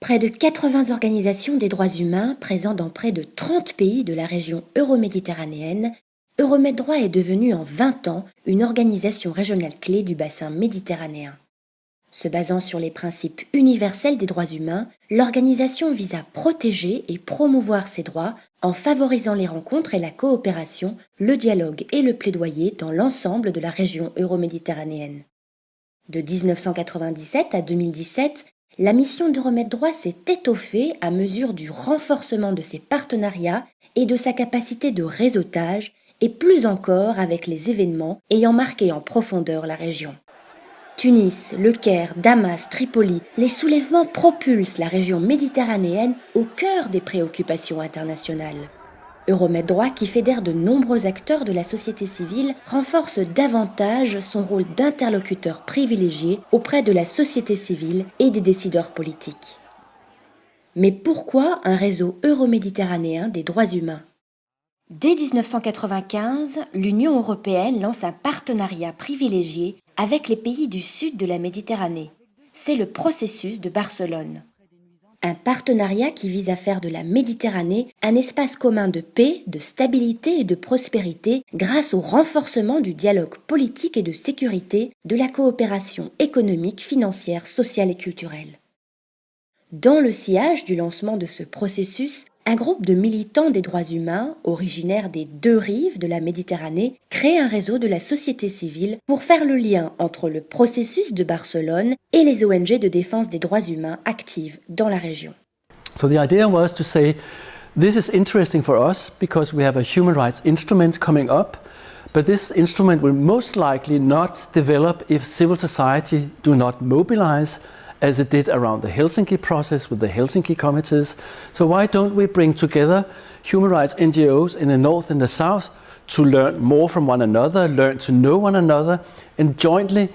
Près de 80 organisations des droits humains présentes dans près de 30 pays de la région euroméditerranéenne, Euromed Droit est devenue en 20 ans une organisation régionale clé du bassin méditerranéen. Se basant sur les principes universels des droits humains, l'organisation vise à protéger et promouvoir ces droits en favorisant les rencontres et la coopération, le dialogue et le plaidoyer dans l'ensemble de la région euroméditerranéenne. De 1997 à 2017, la mission d'Euromed Droit s'est étoffée à mesure du renforcement de ses partenariats et de sa capacité de réseautage, et plus encore avec les événements ayant marqué en profondeur la région. Tunis, Le Caire, Damas, Tripoli, les soulèvements propulsent la région méditerranéenne au cœur des préoccupations internationales. Euromed Droit, qui fédère de nombreux acteurs de la société civile, renforce davantage son rôle d'interlocuteur privilégié auprès de la société civile et des décideurs politiques. Mais pourquoi un réseau euroméditerranéen des droits humains ? Dès 1995, l'Union européenne lance un partenariat privilégié avec les pays du sud de la Méditerranée. C'est le processus de Barcelone. Un partenariat qui vise à faire de la Méditerranée un espace commun de paix, de stabilité et de prospérité grâce au renforcement du dialogue politique et de sécurité, de la coopération économique, financière, sociale et culturelle. Dans le sillage du lancement de ce processus, un groupe de militants des droits humains, originaires des deux rives de la Méditerranée, crée un réseau de la société civile pour faire le lien entre le processus de Barcelone et les ONG de défense des droits humains actives dans la région. So the idea was to say, this is interesting for us because we have a human rights instrument coming up, but this instrument will most likely not develop if civil society do not mobilize as it did around the Helsinki process with the Helsinki committees. So why don't we bring together human rights NGOs in the north and the south to learn more from one another, learn to know one another, and jointly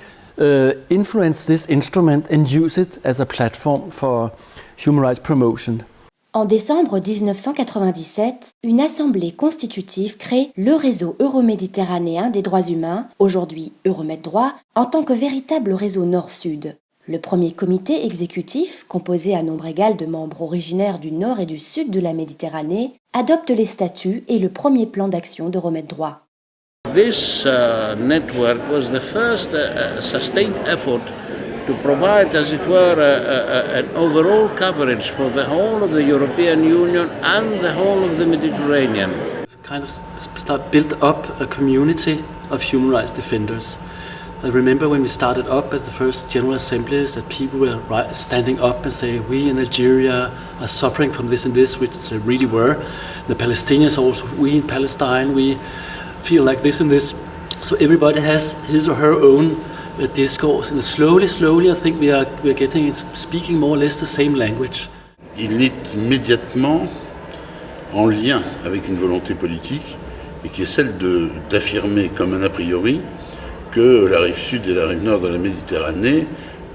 influence this instrument and use it as a platform for human rights promotion. En décembre 1997, une assemblée constitutive crée le réseau euroméditerranéen des droits humains, aujourd'hui Euromed Droit, en tant que véritable réseau nord-sud. Le premier comité exécutif, composé à nombre égal de membres originaires du nord et du sud de la Méditerranée, adopte les statuts et le premier plan d'action d'Euromed Droit. This network was the first sustained effort to provide, as it were, an overall coverage for the whole of the European Union and the whole of the Mediterranean. Kind of built up a community of human rights defenders. I remember when we started up at the first General Assemblies that people were standing up and saying, we in Algeria are suffering from this and this, which they really were. The Palestinians also, we in Palestine, we feel like this and this. So everybody has his or her own discourse. And slowly, I think we are getting it, speaking more or less the same language. Il est immédiatement en lien avec une volonté politique et qui est celle d'affirmer comme un a priori que la rive sud et la rive nord de la Méditerranée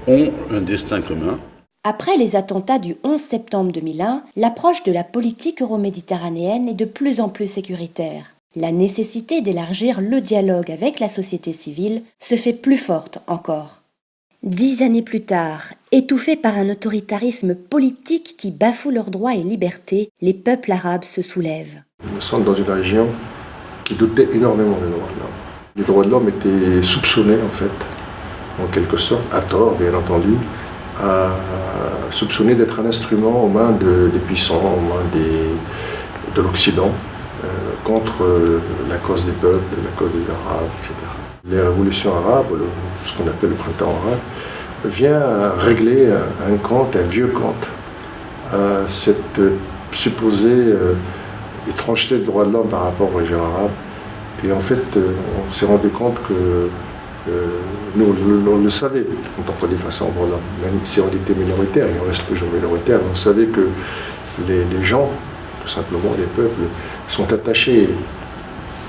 ont un destin commun. Après les attentats du 11 septembre 2001, l'approche de la politique euroméditerranéenne est de plus en plus sécuritaire. La nécessité d'élargir le dialogue avec la société civile se fait plus forte encore. 10 années plus tard, étouffés par un autoritarisme politique qui bafoue leurs droits et libertés, les peuples arabes se soulèvent. Nous sommes dans une région qui doutait énormément des droits de l'homme. Les droits de l'homme étaient soupçonnés, en fait, en quelque sorte, à tort, bien entendu, soupçonnés d'être un instrument aux mains des puissants, aux mains de l'Occident, contre la cause des peuples, la cause des Arabes, etc. Les révolutions arabes, ce qu'on appelle le printemps arabe, vient régler un compte, un vieux compte, cette supposée étrangeté des droits de l'homme par rapport aux régions arabes. Et en fait, on s'est rendu compte que nous, on le savait en tant que défenseur des droits de l'homme, même si on était minoritaire, et on reste toujours minoritaire, on savait que les gens, tout simplement, les peuples, sont attachés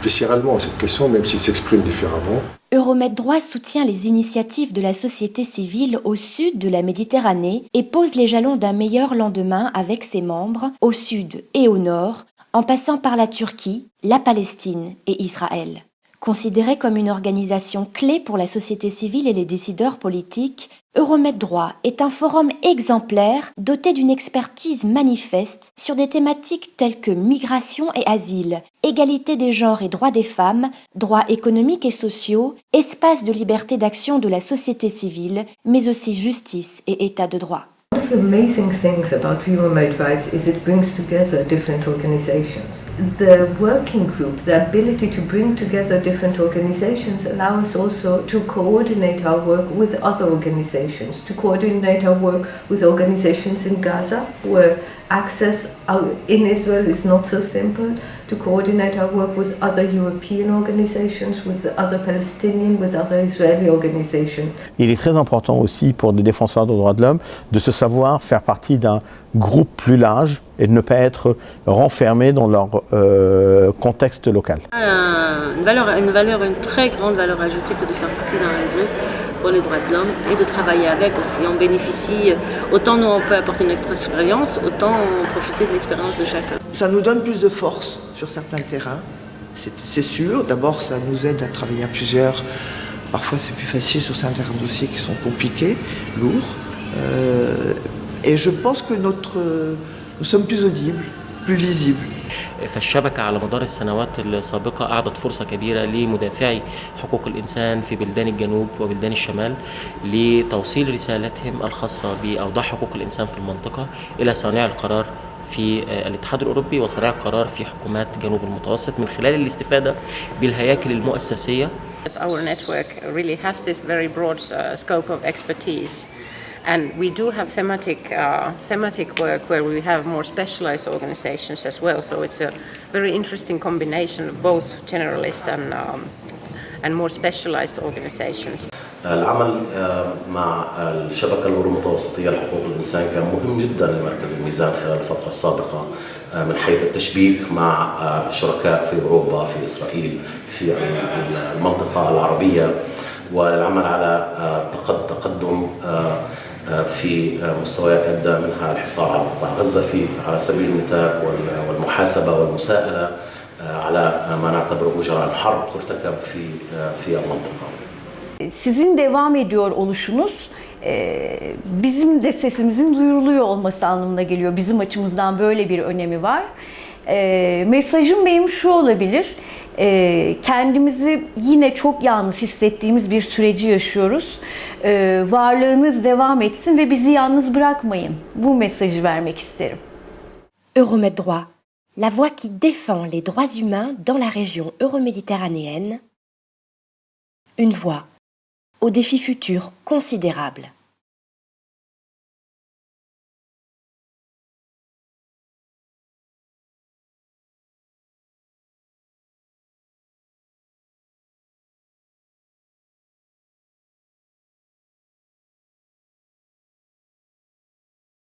viscéralement à cette question, même s'ils s'expriment différemment. Euromed Droit soutient les initiatives de la société civile au sud de la Méditerranée et pose les jalons d'un meilleur lendemain avec ses membres, au sud et au nord, en passant par la Turquie, la Palestine et Israël. Considérée comme une organisation clé pour la société civile et les décideurs politiques, Euromed Droit est un forum exemplaire doté d'une expertise manifeste sur des thématiques telles que migration et asile, égalité des genres et droits des femmes, droits économiques et sociaux, espace de liberté d'action de la société civile, mais aussi justice et état de droit. One of the amazing things about Euromed Rights is it brings together different organizations. The working group, the ability to bring together different organizations allow us also to coordinate our work with other organizations, to coordinate our work with organizations in Gaza, where access in Israel is not so simple, to coordinate our work with other European organizations, with other Palestinian, with other Israeli organizations. Il est très important aussi pour des défenseurs des droits de l'homme de se savoir faire partie d'un groupe plus large et de ne pas être renfermés dans leur contexte local. Une très grande valeur ajoutée que de faire partie d'un réseau pour les droits de l'homme et de travailler avec aussi. On bénéficie, autant nous on peut apporter notre expérience, autant on profiter de l'expérience de chacun. Ça nous donne plus de force sur certains terrains, c'est sûr. D'abord, ça nous aide à travailler à plusieurs. Parfois, c'est plus facile sur certains dossiers qui sont compliqués, lourds. Et je pense que nous sommes plus audibles, plus visibles. فالشبكة على مدار السنوات السابقة أعطت فرصة كبيرة لمدافعي حقوق الإنسان في بلدان الجنوب وبلدان الشمال لتوصيل رسالتهم الخاصة بأوضاع حقوق الإنسان في المنطقة إلى صانع القرار في الاتحاد الأوروبي وصانع القرار في حكومات جنوب المتوسط من خلال الاستفادة بالهياكل المؤسسية. Our network really has this very broad scope of expertise. And we do have thematic work where we have more specialized organizations as well. So it's a very interesting combination of both generalist and more specialized organizations. العمل مع الشبكة الأورو-متوسطية لحقوق الإنسان كان مهم جدا لمركز الميزان خلال الفترة السابقة من حيث التشبيك مع شركاء في أوروبا، في إسرائيل، في المنطقة العربية، والعمل على تقدم في مستويات عدة منها الحصار على قطاع غزة على سبيل المثال والمحاسبة والمساءلة على ما نعتبره جرائم حرب ترتكب في المنطقة. Sizin devam ediyor oluşunuz bizim de sesimizin duyuruluyor olması anlamına geliyor. Bizim açımızdan böyle bir önemi var. Mesajım benim şu olabilir. Kendimizi yine çok yalnız hissettiğimiz bir süreci yaşıyoruz. Varlığınız devam etsin ve bizi yalnız bırakmayın. Bu mesajı vermek isterim. Euromed Droit, la voix qui défend les droits humains dans la région euroméditerranéenne. Une voix aux défis futurs considérables.